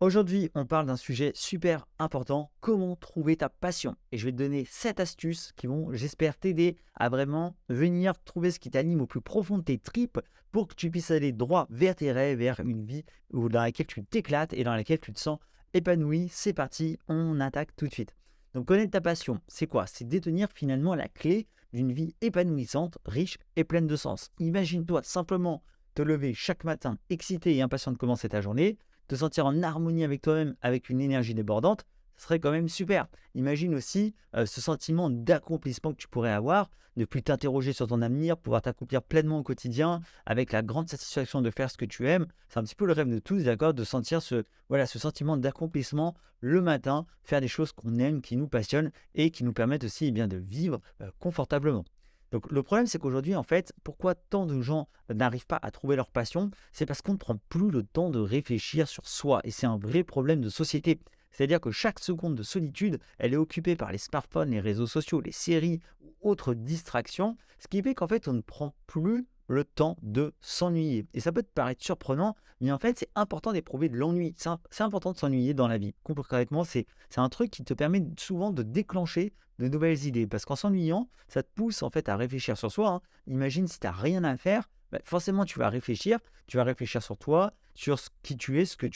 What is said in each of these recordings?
Aujourd'hui, on parle d'un sujet super important, comment trouver ta passion. Et je vais te donner 7 astuces qui vont, j'espère, t'aider à vraiment venir trouver ce qui t'anime au plus profond de tes tripes pour que tu puisses aller droit vers tes rêves, vers une vie dans laquelle tu t'éclates et dans laquelle tu te sens épanoui. C'est parti, on attaque tout de suite. Donc connaître ta passion, c'est quoi? C'est détenir finalement la clé d'une vie épanouissante, riche et pleine de sens. Imagine-toi simplement te lever chaque matin excité et impatient de commencer ta journée, te sentir en harmonie avec toi-même, avec une énergie débordante, ce serait quand même super. Imagine aussi ce sentiment d'accomplissement que tu pourrais avoir, de plus t'interroger sur ton avenir, pouvoir t'accomplir pleinement au quotidien, avec la grande satisfaction de faire ce que tu aimes. C'est un petit peu le rêve de tous, d'accord, de sentir ce sentiment d'accomplissement le matin, faire des choses qu'on aime, qui nous passionnent et qui nous permettent aussi bien de vivre confortablement. Donc le problème, c'est qu'aujourd'hui, en fait, pourquoi tant de gens n'arrivent pas à trouver leur passion? C'est parce qu'on ne prend plus le temps de réfléchir sur soi et c'est un vrai problème de société. C'est-à-dire que chaque seconde de solitude, elle est occupée par les smartphones, les réseaux sociaux, les séries ou autres distractions, ce qui fait qu'en fait, on ne prend plus le temps de s'ennuyer. Et ça peut te paraître surprenant, mais en fait, c'est important d'éprouver de l'ennui. C'est important de s'ennuyer dans la vie. Concrètement, c'est un truc qui te permet souvent de déclencher de nouvelles idées. Parce qu'en s'ennuyant, ça te pousse en fait à réfléchir sur soi, hein. Imagine si tu as rien à faire, bah, forcément tu vas réfléchir sur toi, sur qui tu es, ce que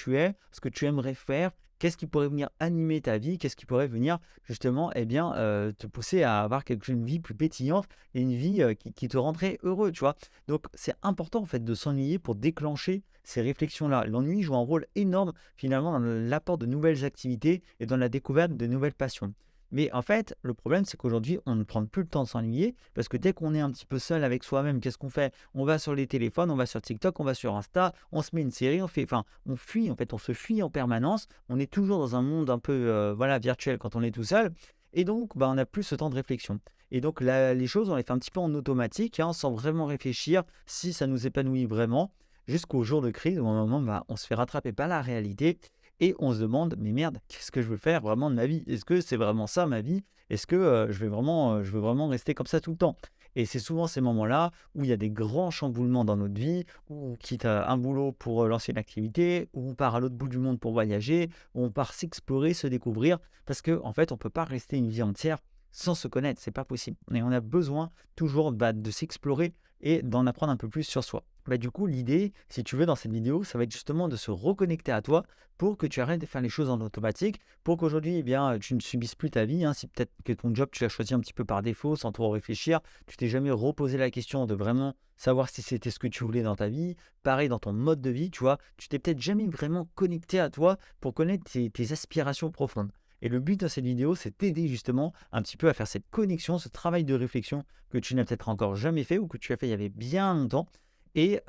tu aimerais faire, qu'est-ce qui pourrait venir animer ta vie, qu'est-ce qui pourrait venir justement te pousser à avoir une vie plus pétillante et une vie qui te rendrait heureux, tu vois. Donc c'est important en fait de s'ennuyer pour déclencher ces réflexions-là. L'ennui joue un rôle énorme finalement dans l'apport de nouvelles activités et dans la découverte de nouvelles passions. Mais en fait, le problème, c'est qu'aujourd'hui, on ne prend plus le temps de s'ennuyer parce que dès qu'on est un petit peu seul avec soi-même, qu'est-ce qu'on fait? On va sur les téléphones, on va sur TikTok, on va sur Insta, on se met une série, on fuit, en fait, on se fuit en permanence. On est toujours dans un monde un peu voilà, virtuel quand on est tout seul. Et donc, bah, on n'a plus ce temps de réflexion. Et donc, les choses, on les fait un petit peu en automatique, hein, sans vraiment réfléchir si ça nous épanouit vraiment, jusqu'au jour de crise où à un moment, bah, on se fait rattraper par la réalité et on se demande: «Mais merde, qu'est-ce que je veux faire vraiment de ma vie? Est-ce que c'est vraiment ça ma vie? Est-ce que, je veux vraiment rester comme ça tout le temps?» Et c'est souvent ces moments-là où il y a des grands chamboulements dans notre vie, où on quitte, un boulot pour, lancer une activité, où on part à l'autre bout du monde pour voyager, où on part s'explorer, se découvrir. Parce qu'en en fait, on ne peut pas rester une vie entière sans se connaître, c'est pas possible. Et on a besoin toujours, bah, de s'explorer et d'en apprendre un peu plus sur soi. Bah, du coup, l'idée, si tu veux, dans cette vidéo, ça va être justement de se reconnecter à toi pour que tu arrêtes de faire les choses en automatique, pour qu'aujourd'hui, eh bien, tu ne subisses plus ta vie, hein. Si peut-être que ton job, tu l'as choisi un petit peu par défaut, sans trop réfléchir, tu t'es jamais reposé la question de vraiment savoir si c'était ce que tu voulais dans ta vie. Pareil dans ton mode de vie, tu vois, tu t'es peut-être jamais vraiment connecté à toi pour connaître tes aspirations profondes. Et le but de cette vidéo, c'est t'aider justement un petit peu à faire cette connexion, ce travail de réflexion que tu n'as peut-être encore jamais fait ou que tu as fait il y avait bien longtemps et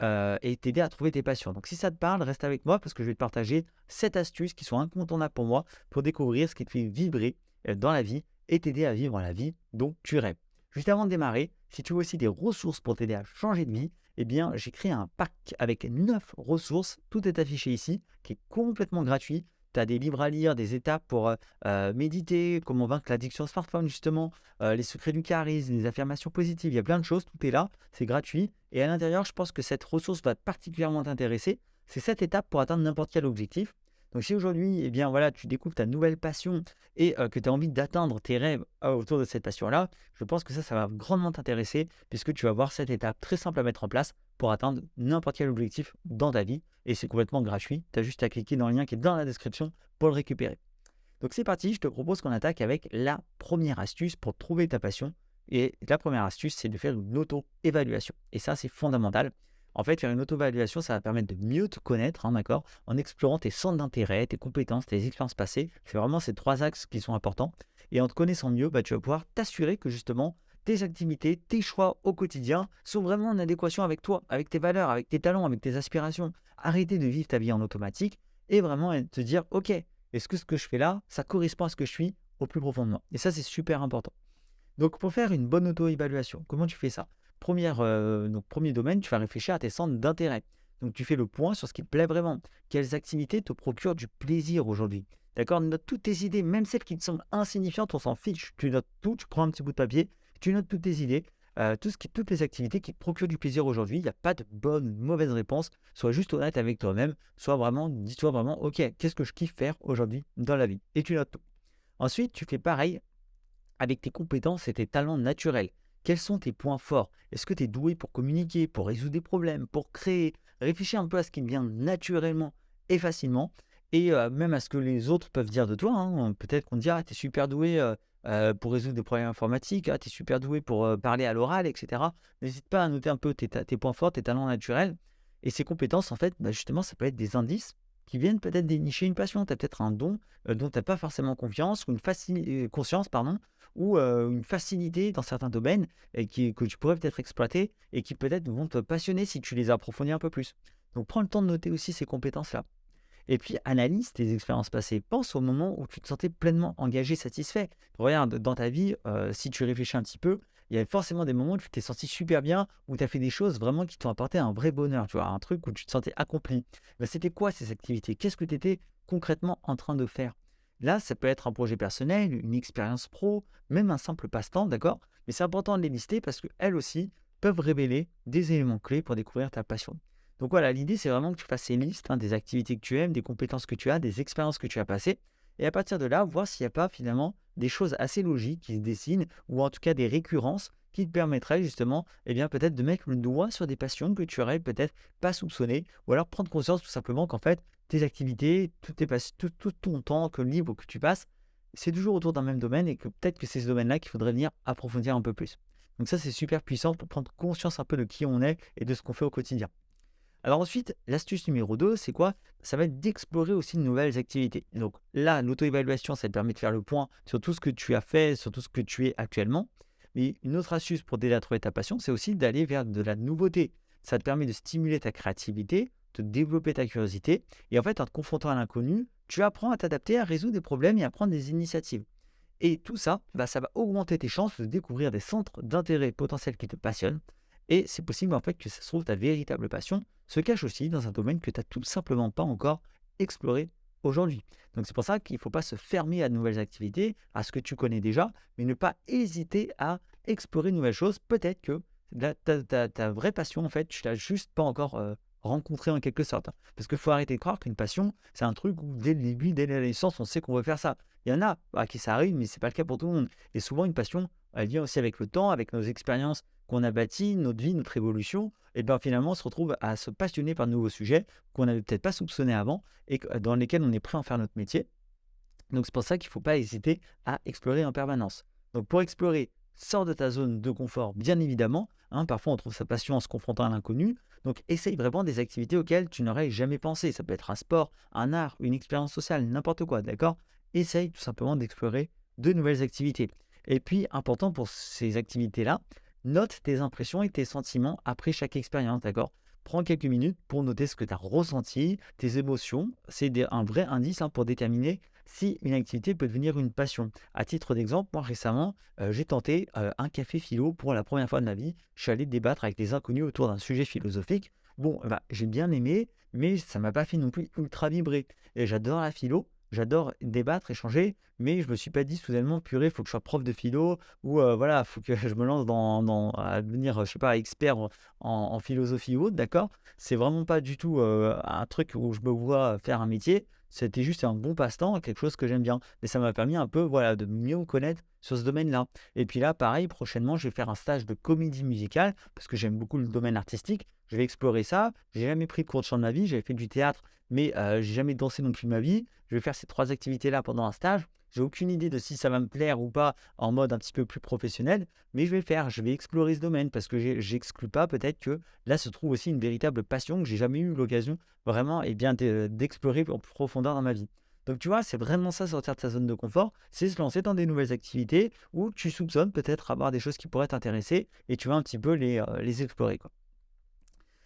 t'aider à trouver tes passions. Donc si ça te parle, reste avec moi parce que je vais te partager 7 astuces qui sont incontournables pour moi pour découvrir ce qui te fait vibrer dans la vie et t'aider à vivre la vie dont tu rêves. Juste avant de démarrer, si tu veux aussi des ressources pour t'aider à changer de vie, eh bien j'ai créé un pack avec 9 ressources, tout est affiché ici, qui est complètement gratuit. Tu as des livres à lire, des étapes pour méditer, comment vaincre l'addiction au smartphone justement, les secrets du charisme, les affirmations positives, il y a plein de choses, tout est là, c'est gratuit. Et à l'intérieur, je pense que cette ressource va particulièrement t'intéresser. C'est cette étape pour atteindre n'importe quel objectif. Donc si aujourd'hui, eh bien voilà, tu découvres ta nouvelle passion et que tu as envie d'atteindre tes rêves autour de cette passion-là, je pense que ça va grandement t'intéresser puisque tu vas voir cette étape très simple à mettre en place pour atteindre n'importe quel objectif dans ta vie. Et c'est complètement gratuit. Tu as juste à cliquer dans le lien qui est dans la description pour le récupérer. Donc c'est parti, je te propose qu'on attaque avec la première astuce pour trouver ta passion. Et la première astuce, c'est de faire une auto-évaluation. Et ça, c'est fondamental. En fait, faire une auto-évaluation, ça va permettre de mieux te connaître, hein, d'accord, en explorant tes centres d'intérêt, tes compétences, tes expériences passées. C'est vraiment ces 3 axes qui sont importants. Et en te connaissant mieux, bah, tu vas pouvoir t'assurer que justement, tes activités, tes choix au quotidien sont vraiment en adéquation avec toi, avec tes valeurs, avec tes talents, avec tes aspirations. Arrêter de vivre ta vie en automatique et vraiment te dire, OK, est-ce que ce que je fais là, ça correspond à ce que je suis au plus profond de moi? Et ça, c'est super important. Donc, pour faire une bonne auto-évaluation, comment tu fais ça? Premier domaine, tu vas réfléchir à tes centres d'intérêt. Donc, tu fais le point sur ce qui te plaît vraiment. Quelles activités te procurent du plaisir aujourd'hui? D'accord? Note toutes tes idées, même celles qui te semblent insignifiantes, on s'en fiche. Tu notes tout, tu prends un petit bout de papier, tu notes toutes tes idées. toutes les activités qui te procurent du plaisir aujourd'hui. Il n'y a pas de bonne ou de mauvaise réponse. Sois juste honnête avec toi-même. Dis-toi vraiment: «OK, qu'est-ce que je kiffe faire aujourd'hui dans la vie?» et tu notes tout. Ensuite, tu fais pareil avec tes compétences et tes talents naturels. Quels sont tes points forts? Est-ce que tu es doué pour communiquer, pour résoudre des problèmes, pour créer? Réfléchis un peu à ce qui te vient naturellement et facilement et même à ce que les autres peuvent dire de toi, hein. Peut-être qu'on te dira: «Ah, tu es super doué, pour résoudre des problèmes informatiques. Ah, tu es super doué pour, parler à l'oral» et cetera. N'hésite pas à noter un peu tes points forts, tes talents naturels et ces compétences, en fait, bah, justement, ça peut être des indices qui viennent peut-être dénicher une passion. Tu as peut-être un don, dont tu as pas forcément confiance ou conscience, pardon, ou une facilité dans certains domaines et que tu pourrais peut-être exploiter et qui peut-être vont te passionner si tu les approfondis un peu plus. Donc prends le temps de noter aussi ces compétences-là. Et puis analyse tes expériences passées. Pense au moment où tu te sentais pleinement engagé, satisfait. Regarde, dans ta vie, si tu réfléchis un petit peu, il y a forcément des moments où tu t'es senti super bien, où tu as fait des choses vraiment qui t'ont apporté un vrai bonheur, tu vois, un truc où tu te sentais accompli. Ben, c'était quoi ces activités? Qu'est-ce que tu étais concrètement en train de faire? Là, ça peut être un projet personnel, une expérience pro, même un simple passe-temps, d'accord? Mais c'est important de les lister parce qu'elles aussi peuvent révéler des éléments clés pour découvrir ta passion. Donc voilà, l'idée, c'est vraiment que tu fasses ces listes, hein, des activités que tu aimes, des compétences que tu as, des expériences que tu as passées. Et à partir de là, voir s'il n'y a pas finalement des choses assez logiques qui se dessinent, ou en tout cas des récurrences qui te permettraient justement, eh bien, peut-être de mettre le doigt sur des passions que tu aurais peut-être pas soupçonnées, ou alors prendre conscience tout simplement qu'en fait, tes activités, tout ton temps libre que tu passes, c'est toujours autour d'un même domaine et que peut-être que c'est ce domaine-là qu'il faudrait venir approfondir un peu plus. Donc ça, c'est super puissant pour prendre conscience un peu de qui on est et de ce qu'on fait au quotidien. Alors ensuite, l'astuce numéro 2, c'est quoi? Ça va être d'explorer aussi de nouvelles activités. Donc là, l'auto-évaluation, ça te permet de faire le point sur tout ce que tu as fait, sur tout ce que tu es actuellement. Mais une autre astuce pour t'aider à trouver ta passion, c'est aussi d'aller vers de la nouveauté. Ça te permet de stimuler ta créativité, de développer ta curiosité. Et en fait, en te confrontant à l'inconnu, tu apprends à t'adapter, à résoudre des problèmes et à prendre des initiatives. Et tout ça, bah, ça va augmenter tes chances de découvrir des centres d'intérêt potentiels qui te passionnent. Et c'est possible en fait que ça se trouve ta véritable passion se cache aussi dans un domaine que tu n'as tout simplement pas encore exploré aujourd'hui. Donc c'est pour ça qu'il ne faut pas se fermer à de nouvelles activités, à ce que tu connais déjà, mais ne pas hésiter à explorer de nouvelles choses. Peut-être que ta vraie passion, en fait, tu l'as juste pas encore rencontrée en quelque sorte, hein. Parce qu'il faut arrêter de croire qu'une passion, c'est un truc où dès le début, dès la naissance, on sait qu'on veut faire ça. Il y en a à qui ça arrive, mais c'est pas le cas pour tout le monde. Et souvent, une passion, elle vient aussi avec le temps, avec nos expériences qu'on a bâties, notre vie, notre évolution. Et bien finalement, on se retrouve à se passionner par de nouveaux sujets qu'on n'avait peut-être pas soupçonnés avant et dans lesquels on est prêt à en faire notre métier. Donc c'est pour ça qu'il ne faut pas hésiter à explorer en permanence. Donc pour explorer, sors de ta zone de confort, bien évidemment, hein. Parfois, on trouve sa passion en se confrontant à l'inconnu. Donc essaye vraiment des activités auxquelles tu n'aurais jamais pensé. Ça peut être un sport, un art, une expérience sociale, n'importe quoi, d'accord? Essaye tout simplement d'explorer de nouvelles activités. Et puis, important pour ces activités-là, note tes impressions et tes sentiments après chaque expérience, d'accord? Prends quelques minutes pour noter ce que tu as ressenti, tes émotions. C'est un vrai indice, hein, pour déterminer si une activité peut devenir une passion. À titre d'exemple, moi récemment, j'ai tenté un café philo pour la première fois de ma vie. Je suis allé débattre avec des inconnus autour d'un sujet philosophique. Bon, bah, j'ai bien aimé, mais ça m'a pas fait non plus ultra vibrer. Et j'adore la philo, j'adore débattre, échanger, mais je me suis pas dit soudainement, purée, il faut que je sois prof de philo ou voilà, il faut que je me lance à devenir, je sais pas, expert en philosophie ou autre, d'accord? C'est vraiment pas du tout un truc où je me vois faire un métier. C'était juste un bon passe-temps, quelque chose que j'aime bien. Mais ça m'a permis un peu, voilà, de mieux me connaître sur ce domaine-là. Et puis là, pareil, prochainement, je vais faire un stage de comédie musicale parce que j'aime beaucoup le domaine artistique. Je vais explorer ça. J'ai jamais pris de cours de chant de ma vie. J'avais fait du théâtre, mais j'ai jamais dansé non plus de ma vie. Je vais faire ces 3 activités-là pendant un stage. J'ai aucune idée de si ça va me plaire ou pas en mode un petit peu plus professionnel, mais je vais le faire. Je vais explorer ce domaine parce que j'exclus pas peut-être que là se trouve aussi une véritable passion que j'ai jamais eu l'occasion vraiment et bien d'explorer en profondeur dans ma vie. Donc tu vois, c'est vraiment ça, sortir de sa zone de confort, c'est se lancer dans des nouvelles activités où tu soupçonnes peut-être avoir des choses qui pourraient t'intéresser et tu vas un petit peu les explorer, quoi.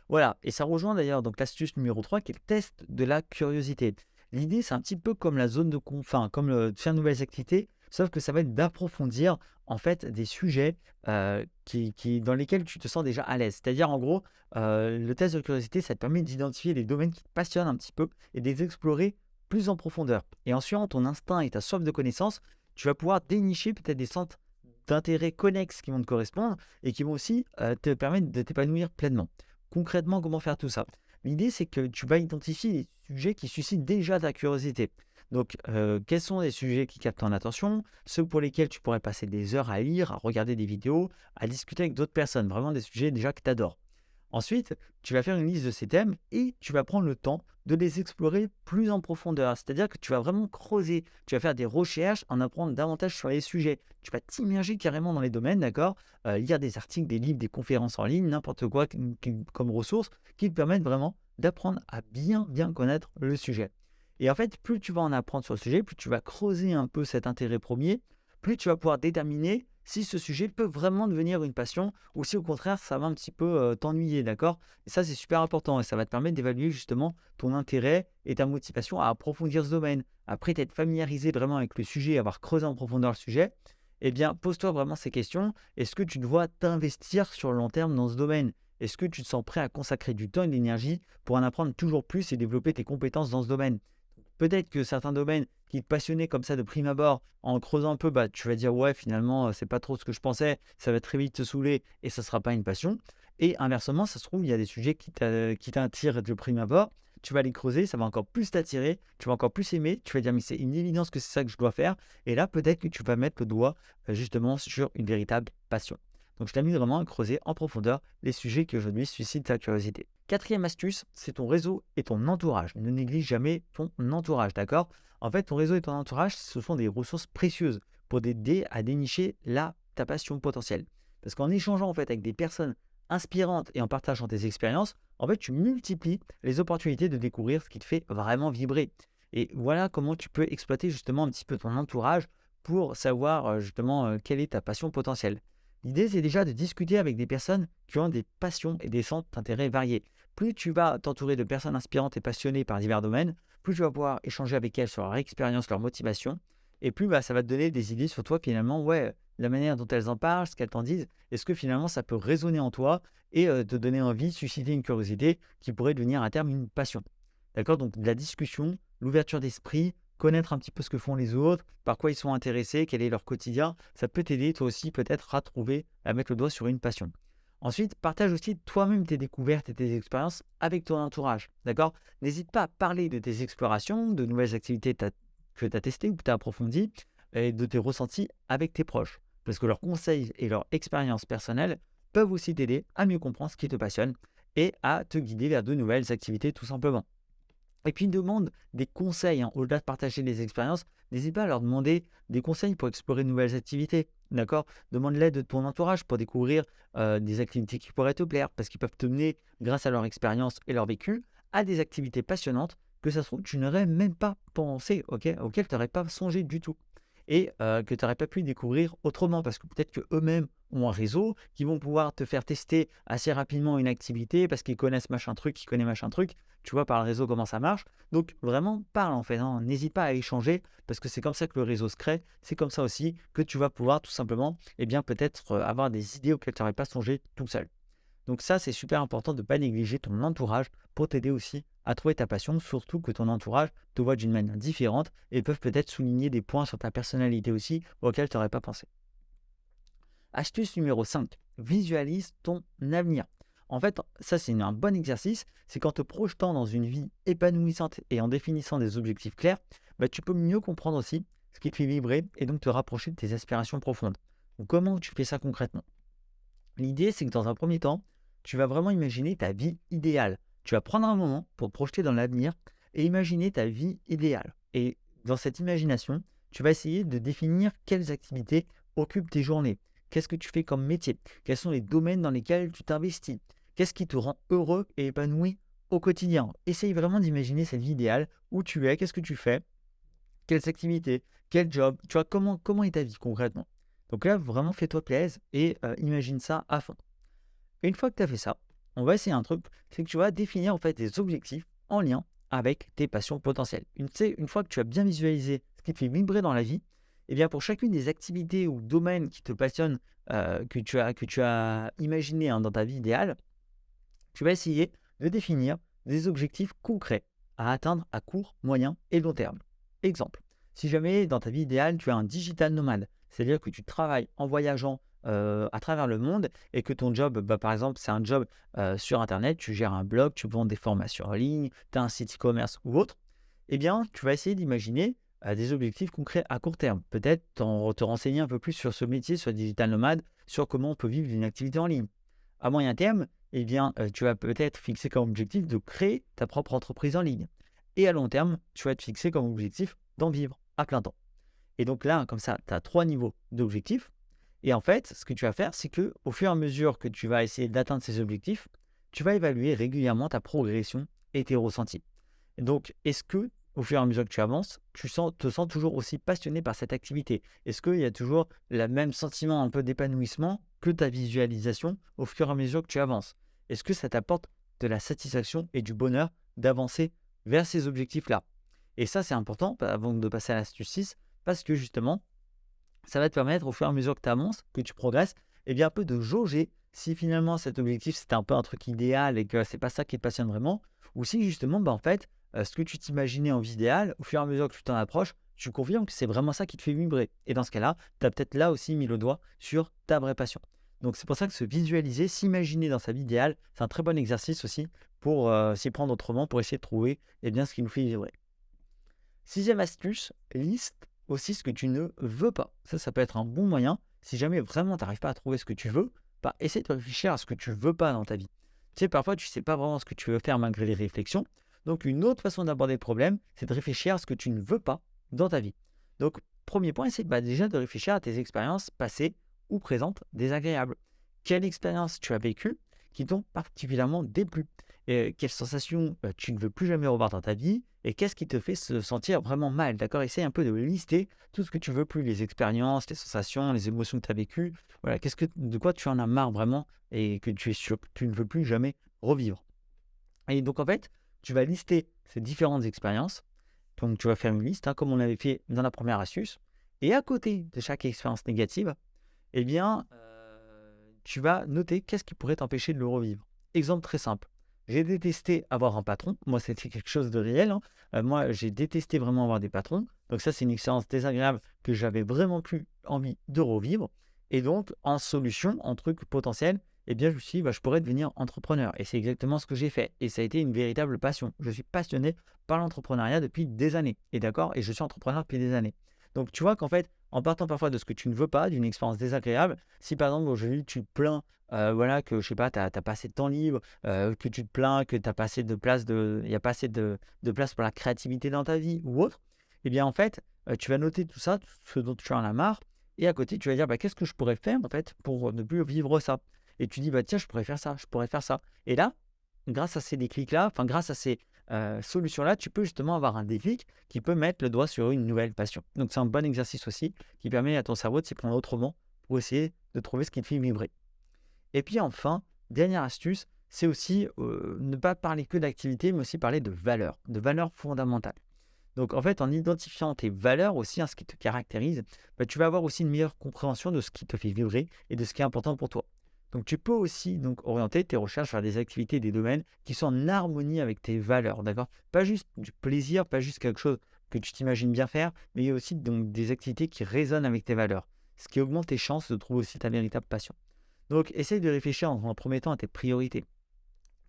Voilà, et ça rejoint d'ailleurs donc l'astuce numéro 3 qui est le test de la curiosité. L'idée, c'est un petit peu comme la zone de enfin, comme de faire de nouvelles activités, sauf que ça va être d'approfondir en fait des sujets dans lesquels tu te sens déjà à l'aise. C'est-à-dire en gros, le test de curiosité, ça te permet d'identifier les domaines qui te passionnent un petit peu et de les explorer plus en profondeur. Et en suivant ton instinct et ta soif de connaissance, tu vas pouvoir dénicher peut-être des centres d'intérêts connexes qui vont te correspondre et qui vont aussi te permettre de t'épanouir pleinement. Concrètement, comment faire tout ça? L'idée, c'est que tu vas identifier les sujets qui suscitent déjà ta curiosité. Donc, quels sont les sujets qui captent ton attention, ceux pour lesquels tu pourrais passer des heures à lire, à regarder des vidéos, à discuter avec d'autres personnes, vraiment des sujets déjà que tu adores. Ensuite, tu vas faire une liste de ces thèmes et tu vas prendre le temps de les explorer plus en profondeur. C'est-à-dire que tu vas vraiment creuser, tu vas faire des recherches, en apprendre davantage sur les sujets. Tu vas t'immerger carrément dans les domaines, d'accord? Lire des articles, des livres, des conférences en ligne, n'importe quoi comme ressources qui te permettent vraiment d'apprendre à bien connaître le sujet. Et en fait, plus tu vas en apprendre sur le sujet, plus tu vas creuser un peu cet intérêt premier, plus tu vas pouvoir déterminer si ce sujet peut vraiment devenir une passion ou si au contraire ça va un petit peu t'ennuyer, d'accord? Et ça, c'est super important et ça va te permettre d'évaluer justement ton intérêt et ta motivation à approfondir ce domaine. Après t'être familiarisé vraiment avec le sujet, avoir creusé en profondeur le sujet, eh bien, pose-toi vraiment ces questions. Est-ce que tu dois t'investir sur le long terme dans ce domaine? Est-ce que tu te sens prêt à consacrer du temps et de l'énergie pour en apprendre toujours plus et développer tes compétences dans ce domaine? Peut-être que certains domaines qui te passionnaient comme ça de prime abord, en creusant un peu, bah, tu vas dire ouais, finalement, c'est pas trop ce que je pensais, ça va très vite te saouler et ça sera pas une passion. Et inversement, ça se trouve, il y a des sujets qui t'attirent de prime abord, tu vas les creuser, ça va encore plus t'attirer, tu vas encore plus aimer, tu vas dire mais c'est une évidence que c'est ça que je dois faire. Et là, peut-être que tu vas mettre le doigt justement sur une véritable passion. Donc, je t'invite vraiment à creuser en profondeur les sujets qui aujourd'hui suscitent ta curiosité. Quatrième astuce, c'est ton réseau et ton entourage. Ne néglige jamais ton entourage, d'accord? En fait, ton réseau et ton entourage, ce sont des ressources précieuses pour t'aider à dénicher ta passion potentielle. Parce qu'en échangeant en fait avec des personnes inspirantes et en partageant tes expériences, en fait, tu multiplies les opportunités de découvrir ce qui te fait vraiment vibrer. Et voilà comment tu peux exploiter justement un petit peu ton entourage pour savoir justement quelle est ta passion potentielle. L'idée, c'est déjà de discuter avec des personnes qui ont des passions et des centres d'intérêt variés. Plus tu vas t'entourer de personnes inspirantes et passionnées par divers domaines, plus tu vas pouvoir échanger avec elles sur leur expérience, leur motivation, et plus bah, ça va te donner des idées sur toi finalement, ouais, la manière dont elles en parlent, ce qu'elles t'en disent, est-ce que finalement ça peut résonner en toi et te donner envie, susciter une curiosité qui pourrait devenir à terme une passion. D'accord? Donc de la discussion, l'ouverture d'esprit, connaître un petit peu ce que font les autres, par quoi ils sont intéressés, quel est leur quotidien, ça peut t'aider toi aussi peut-être à trouver, à mettre le doigt sur une passion. Ensuite, partage aussi toi-même tes découvertes et tes expériences avec ton entourage, d'accord? N'hésite pas à parler de tes explorations, de nouvelles activités que tu as testées ou que tu as approfondies et de tes ressentis avec tes proches. Parce que leurs conseils et leurs expériences personnelles peuvent aussi t'aider à mieux comprendre ce qui te passionne et à te guider vers de nouvelles activités tout simplement. Et puis, demande des conseils, hein. Au-delà de partager des expériences, n'hésite pas à leur demander des conseils pour explorer de nouvelles activités. D'accord? Demande l'aide de ton entourage pour découvrir des activités qui pourraient te plaire, parce qu'ils peuvent te mener, grâce à leur expérience et leur vécu, à des activités passionnantes que ça se trouve, tu n'aurais même pas pensé, auxquelles tu n'aurais pas songé du tout. Et que tu n'aurais pas pu découvrir autrement, parce que peut-être qu'eux-mêmes ont un réseau qui vont pouvoir te faire tester assez rapidement une activité parce qu'ils connaissent machin truc, qui connaît machin truc. Tu vois par le réseau comment ça marche. Donc vraiment, parle en fait, hein. N'hésite pas à échanger parce que c'est comme ça que le réseau se crée. C'est comme ça aussi que tu vas pouvoir tout simplement, eh bien peut-être avoir des idées auxquelles tu n'aurais pas songé tout seul. Donc ça, c'est super important de ne pas négliger ton entourage pour t'aider aussi à trouver ta passion, surtout que ton entourage te voit d'une manière différente et peuvent peut-être souligner des points sur ta personnalité aussi auxquels tu n'aurais pas pensé. Astuce numéro 5, visualise ton avenir. En fait, ça c'est un bon exercice, c'est qu'en te projetant dans une vie épanouissante et en définissant des objectifs clairs, bah, tu peux mieux comprendre aussi ce qui te fait vibrer et donc te rapprocher de tes aspirations profondes. Donc, comment tu fais ça concrètement? L'idée, c'est que dans un premier temps, tu vas vraiment imaginer ta vie idéale. Tu vas prendre un moment pour te projeter dans l'avenir et imaginer ta vie idéale. Et dans cette imagination, tu vas essayer de définir quelles activités occupent tes journées. Qu'est-ce que tu fais comme métier? Quels sont les domaines dans lesquels tu t'investis? Qu'est-ce qui te rend heureux et épanoui au quotidien? Essaye vraiment d'imaginer cette vie idéale, où tu es, qu'est-ce que tu fais, quelles activités, quel job, tu vois, comment est ta vie concrètement. Donc là, vraiment fais-toi plaisir et imagine ça à fond. Et une fois que tu as fait ça, on va essayer un truc, c'est que tu vas définir en fait des objectifs en lien avec tes passions potentielles. Une fois que tu as bien visualisé ce qui te fait vibrer dans la vie, eh bien pour chacune des activités ou domaines qui te passionnent, que tu as imaginé dans ta vie idéale, tu vas essayer de définir des objectifs concrets à atteindre à court, moyen et long terme. Exemple, si jamais dans ta vie idéale, tu es un digital nomade, C'est-à-dire que tu travailles en voyageant à travers le monde et que ton job, par exemple, c'est un job sur Internet, tu gères un blog, tu vends des formations en ligne, tu as un site e-commerce ou autre, eh bien, tu vas essayer d'imaginer des objectifs concrets à court terme. Peut-être te renseigner un peu plus sur ce métier, sur le digital nomade, sur comment on peut vivre d'une activité en ligne. À moyen terme, eh bien, tu vas peut-être fixer comme objectif de créer ta propre entreprise en ligne. Et à long terme, tu vas te fixer comme objectif d'en vivre à plein temps. Et donc là, comme ça, tu as 3 niveaux d'objectifs. Et en fait, ce que tu vas faire, c'est que au fur et à mesure que tu vas essayer d'atteindre ces objectifs, tu vas évaluer régulièrement ta progression et tes ressentis. Et donc, est-ce que au fur et à mesure que tu avances, te sens toujours aussi passionné par cette activité? Est-ce qu'il y a toujours le même sentiment un peu d'épanouissement que ta visualisation au fur et à mesure que tu avances? Est-ce que ça t'apporte de la satisfaction et du bonheur d'avancer vers ces objectifs-là? Et ça, c'est important avant de passer à l'astuce 6, parce que justement, ça va te permettre au fur et à mesure que tu avances, que tu progresses, et bien un peu de jauger si finalement cet objectif c'était un peu un truc idéal et que c'est pas ça qui te passionne vraiment, ou si justement, en fait, ce que tu t'imaginais en vie idéale, au fur et à mesure que tu t'en approches, tu confirmes que c'est vraiment ça qui te fait vibrer. Et dans ce cas-là, tu as peut-être là aussi mis le doigt sur ta vraie passion. Donc c'est pour ça que se visualiser, s'imaginer dans sa vie idéale, c'est un très bon exercice aussi pour s'y prendre autrement, pour essayer de trouver bien, ce qui nous fait vibrer. Sixième astuce, liste aussi ce que tu ne veux pas. Ça peut être un bon moyen. Si jamais vraiment tu n'arrives pas à trouver ce que tu veux, essaie de réfléchir à ce que tu ne veux pas dans ta vie. Tu sais, parfois, tu ne sais pas vraiment ce que tu veux faire malgré les réflexions. Donc, une autre façon d'aborder le problème, c'est de réfléchir à ce que tu ne veux pas dans ta vie. Donc, premier point, c'est déjà de réfléchir à tes expériences passées ou présentes désagréables. Quelle expérience tu as vécue qui t'ont particulièrement déplu? Quelles sensations tu ne veux plus jamais revoir dans ta vie? Et qu'est-ce qui te fait se sentir vraiment mal, d'accord? Essaye un peu de lister tout ce que tu veux plus, les expériences, les sensations, les émotions que tu as vécues. Voilà, de quoi tu en as marre vraiment et que tu es sûr que tu ne veux plus jamais revivre. Et donc en fait, tu vas lister ces différentes expériences. Donc tu vas faire une liste, comme on l'avait fait dans la première astuce. Et à côté de chaque expérience négative, eh bien, tu vas noter qu'est-ce qui pourrait t'empêcher de le revivre. Exemple très simple. J'ai détesté avoir un patron. Moi, c'était quelque chose de réel, hein. Moi, j'ai détesté vraiment avoir des patrons. Donc ça, c'est une expérience désagréable que j'avais vraiment plus envie de revivre. Et donc, en solution, en truc potentiel, eh bien, je me suis dit, je pourrais devenir entrepreneur. Et c'est exactement ce que j'ai fait. Et ça a été une véritable passion. Je suis passionné par l'entrepreneuriat depuis des années. Et d'accord, et je suis entrepreneur depuis des années. Donc, tu vois qu'en fait, en partant parfois de ce que tu ne veux pas, d'une expérience désagréable, si par exemple aujourd'hui tu te plains, voilà, que je sais pas, tu as pas assez de temps libre, que tu te plains que t'as pas assez de place il y a pas assez de place pour la créativité dans ta vie ou autre, eh bien en fait, tu vas noter tout ça, ce dont tu en as marre, et à côté tu vas dire: «Qu'est-ce que je pourrais faire en fait pour ne plus vivre ça?» Et tu dis: «Tiens, je pourrais faire ça, je pourrais faire ça». Et là, grâce à ces déclics-là, enfin grâce à ces solutions-là, tu peux justement avoir un déclic qui peut mettre le doigt sur une nouvelle passion. Donc c'est un bon exercice aussi qui permet à ton cerveau de s'y prendre autrement pour essayer de trouver ce qui te fait vibrer. Et puis enfin, dernière astuce, c'est aussi ne pas parler que d'activité, mais aussi parler de valeurs fondamentales. Donc en fait, en identifiant tes valeurs aussi, ce qui te caractérise, tu vas avoir aussi une meilleure compréhension de ce qui te fait vibrer et de ce qui est important pour toi. Donc tu peux aussi orienter tes recherches vers des activités, des domaines qui sont en harmonie avec tes valeurs, d'accord? Pas juste du plaisir, pas juste quelque chose que tu t'imagines bien faire, mais aussi donc des activités qui résonnent avec tes valeurs, ce qui augmente tes chances de trouver aussi ta véritable passion. Donc essaye de réfléchir en un premier temps à tes priorités.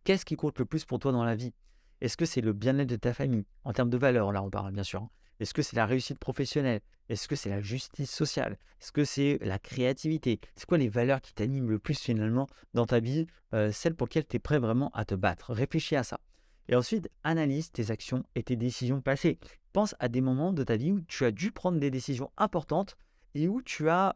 Qu'est-ce qui compte le plus pour toi dans la vie? Est-ce que c'est le bien-être de ta famille? En termes de valeurs, là, on parle bien sûr, hein. Est-ce que c'est la réussite professionnelle? Est-ce que c'est la justice sociale? Est-ce que c'est la créativité? C'est quoi les valeurs qui t'animent le plus finalement dans ta vie, celles pour lesquelles tu es prêt vraiment à te battre? Réfléchis à ça. Et ensuite, analyse tes actions et tes décisions passées. Pense à des moments de ta vie où tu as dû prendre des décisions importantes et où tu as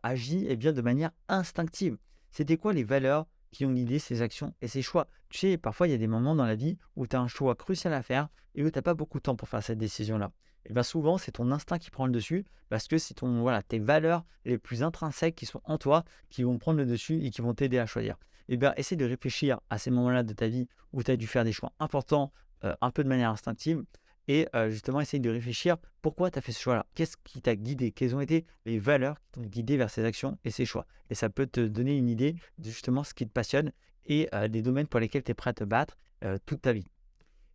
agi de manière instinctive. C'était quoi les valeurs qui ont guidé ses actions et ses choix? Tu sais, parfois, il y a des moments dans la vie où tu as un choix crucial à faire et où tu n'as pas beaucoup de temps pour faire cette décision-là. Et bien souvent, c'est ton instinct qui prend le dessus parce que c'est tes valeurs les plus intrinsèques qui sont en toi qui vont prendre le dessus et qui vont t'aider à choisir. Et bien, essaie de réfléchir à ces moments-là de ta vie où tu as dû faire des choix importants, un peu de manière instinctive. Et justement, essaye de réfléchir pourquoi tu as fait ce choix-là. Qu'est-ce qui t'a guidé? Quelles ont été les valeurs qui t'ont guidé vers ces actions et ces choix? Et ça peut te donner une idée de justement ce qui te passionne et des domaines pour lesquels tu es prêt à te battre toute ta vie.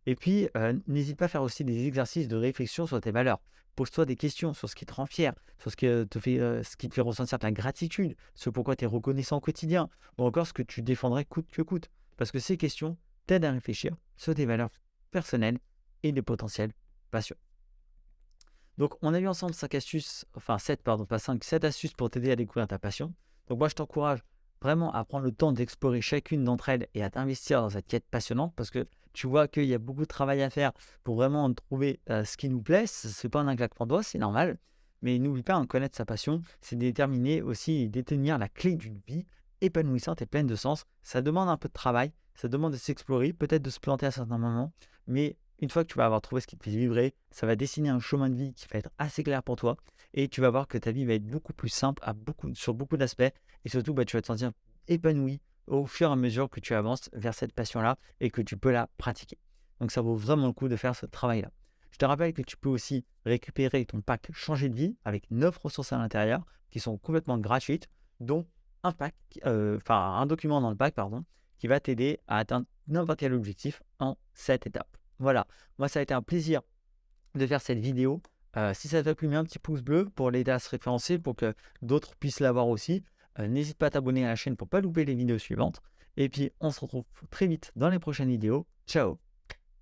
Et puis, n'hésite pas à faire aussi des exercices de réflexion sur tes valeurs. Pose-toi des questions sur ce qui te rend fier, sur ce qui te fait ressentir ta gratitude, ce pourquoi tu es reconnaissant au quotidien, ou encore ce que tu défendrais coûte que coûte. Parce que ces questions t'aident à réfléchir sur tes valeurs personnelles et des potentielles passions. Donc, on a vu ensemble 5 astuces, enfin 7 pardon, pas 5, 7 astuces pour t'aider à découvrir ta passion. Donc, moi, je t'encourage vraiment à prendre le temps d'explorer chacune d'entre elles et à t'investir dans cette quête passionnante parce que tu vois qu'il y a beaucoup de travail à faire pour vraiment trouver ce qui nous plaît. Ce n'est pas un claquement de doigts, c'est normal. Mais n'oublie pas, connaître sa passion, c'est déterminer aussi et détenir la clé d'une vie épanouissante et pleine de sens. Ça demande un peu de travail, ça demande de s'explorer, peut-être de se planter à certains moments, mais une fois que tu vas avoir trouvé ce qui te fait vibrer, ça va dessiner un chemin de vie qui va être assez clair pour toi et tu vas voir que ta vie va être beaucoup plus simple sur beaucoup d'aspects et surtout tu vas te sentir épanoui au fur et à mesure que tu avances vers cette passion-là et que tu peux la pratiquer. Donc ça vaut vraiment le coup de faire ce travail-là. Je te rappelle que tu peux aussi récupérer ton pack Changer de vie avec 9 ressources à l'intérieur qui sont complètement gratuites, dont un document dans le pack, pardon, qui va t'aider à atteindre n'importe quel objectif en 7 étapes. Voilà, moi ça a été un plaisir de faire cette vidéo. Si ça t'a plu, mets un petit pouce bleu pour l'aider à se référencer, pour que d'autres puissent l'avoir aussi. N'hésite pas à t'abonner à la chaîne pour ne pas louper les vidéos suivantes. Et puis on se retrouve très vite dans les prochaines vidéos. Ciao!